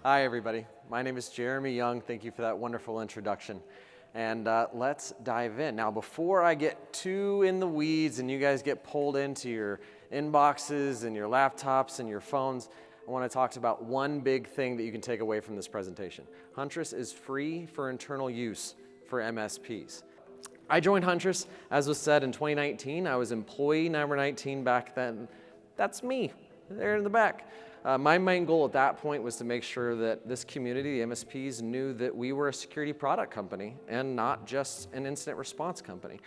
Hi, everybody. My name is Jeremy Young. Thank you for that wonderful introduction. And let's dive in. Now, before I get too in the weeds and you guys get pulled into your inboxes and your laptops and your phones, I want to talk about one big thing that you can take away from this presentation. Huntress is free for internal use for MSPs. I joined Huntress, as was said, in 2019. I was employee number 19 back then. That's me, there in the back. My main goal at that point was to make sure that this community, the MSPs, knew that we were a security product company and not just an incident response company.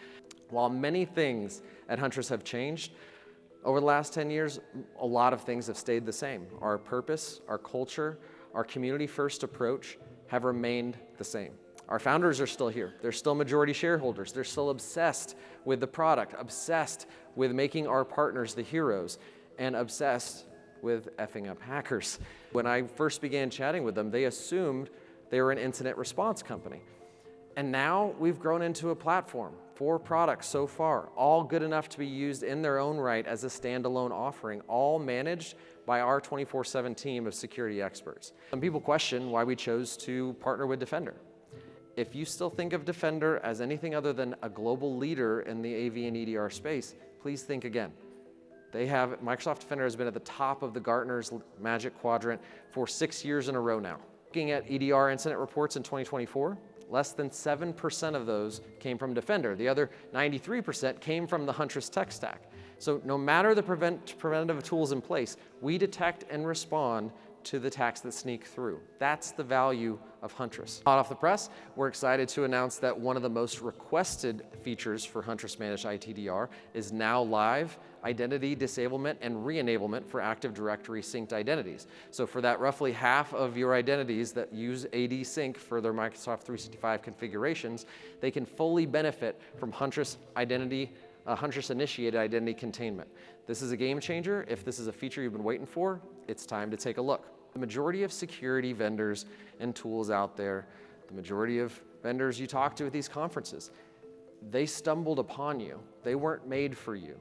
While many things at Huntress have changed, over the last 10 years, a lot of things have stayed the same. Our purpose, our culture, our community-first approach have remained the same. Our founders are still here. They're still majority shareholders. They're still obsessed with the product, obsessed with making our partners the heroes, and obsessed with effing up hackers. When I first began chatting with them, they assumed they were an incident response company. And now we've grown into a platform, 4 products so far, all good enough to be used in their own right as a standalone offering, all managed by our 24/7 team of security experts. Some people question why we chose to partner with Defender. If you still think of Defender as anything other than a global leader in the AV and EDR space, please think again. Microsoft Defender has been at the top of the Gartner's Magic Quadrant for 6 years in a row now. Looking at EDR incident reports in 2024, less than 7% of those came from Defender. The other 93% came from the Huntress tech stack. So no matter the preventative tools in place, we detect and respond to the attacks that sneak through. That's the value of Huntress. Hot off the press, we're excited to announce that one of the most requested features for Huntress Managed ITDR is now live: identity disablement and re-enablement for Active Directory synced identities. So for that roughly half of your identities that use AD Sync for their Microsoft 365 configurations, they can fully benefit from Huntress initiated identity containment. This is a game changer. If this is a feature you've been waiting for, it's time to take a look. The majority of security vendors and tools out there, the majority of vendors you talk to at these conferences, they stumbled upon you. They weren't made for you.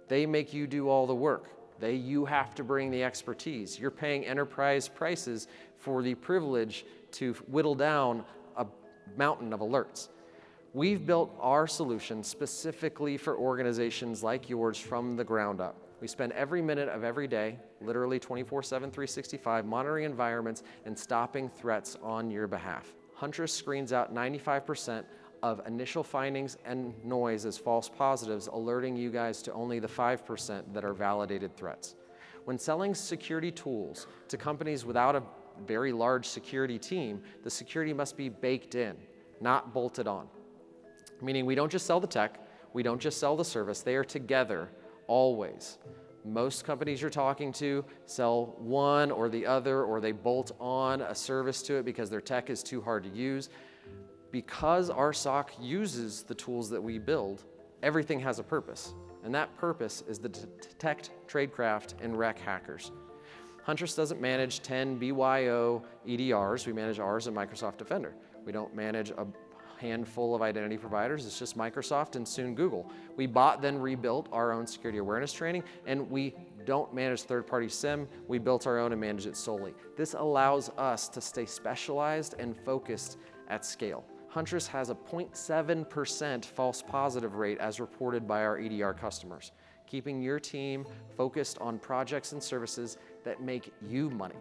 They make you do all the work. You have to bring the expertise. You're paying enterprise prices for the privilege to whittle down a mountain of alerts. We've built our solution specifically for organizations like yours from the ground up. We spend every minute of every day, literally 24/7, 365, monitoring environments and stopping threats on your behalf. Huntress screens out 95% of initial findings and noise as false positives, alerting you guys to only the 5% that are validated threats. When selling security tools to companies without a very large security team, the security must be baked in, not bolted on. Meaning we don't just sell the tech, we don't just sell the service, they are together always. Most companies you're talking to sell one or the other, or they bolt on a service to it because their tech is too hard to use. Because our SOC uses the tools that we build, everything has a purpose. And that purpose is to detect, tradecraft, and wreck hackers. Huntress doesn't manage 10 BYO EDRs, we manage ours in Microsoft Defender. We don't manage a handful of identity providers. It's just Microsoft and soon Google. We bought, then rebuilt our own security awareness training, and we don't manage third-party SIEM. We built our own and manage it solely. This allows us to stay specialized and focused at scale. Huntress has a 0.7% false positive rate as reported by our EDR customers, keeping your team focused on projects and services that make you money.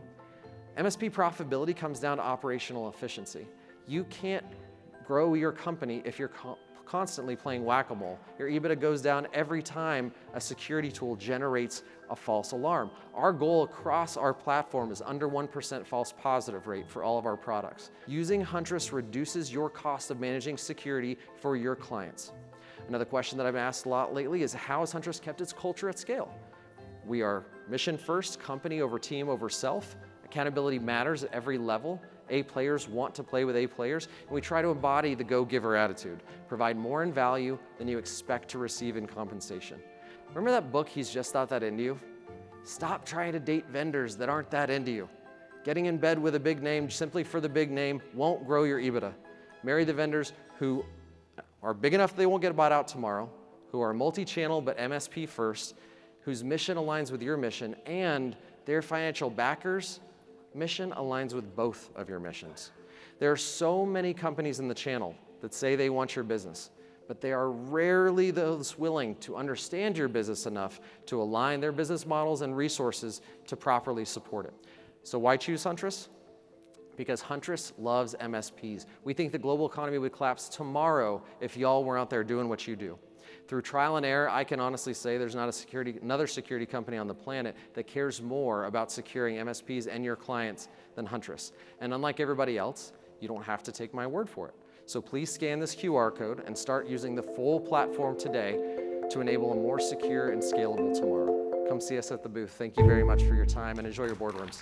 MSP profitability comes down to operational efficiency. You can't grow your company if you're constantly playing whack-a-mole. Your EBITDA goes down every time a security tool generates a false alarm. Our goal across our platform is under 1% false positive rate for all of our products. Using Huntress reduces your cost of managing security for your clients. Another question that I've been asked a lot lately is, how has Huntress kept its culture at scale? We are mission first, company over team over self. Accountability matters at every level. A players want to play with A players, and we try to embody the go-giver attitude. Provide more in value than you expect to receive in compensation. Remember that book, He's Just Not That Into You? Stop trying to date vendors that aren't that into you. Getting in bed with a big name simply for the big name won't grow your EBITDA. Marry the vendors who are big enough they won't get bought out tomorrow, who are multi-channel but MSP first, whose mission aligns with your mission, and their financial backers mission aligns with both of your missions. There are so many companies in the channel that say they want your business, but they are rarely those willing to understand your business enough to align their business models and resources to properly support it. So why choose Huntress? Because Huntress loves MSPs. We think the global economy would collapse tomorrow if y'all were out there doing what you do. Through trial and error, I can honestly say there's not another security company on the planet that cares more about securing MSPs and your clients than Huntress. And unlike everybody else, you don't have to take my word for it. So please scan this QR code and start using the full platform today to enable a more secure and scalable tomorrow. Come see us at the booth. Thank you very much for your time and enjoy your boardrooms.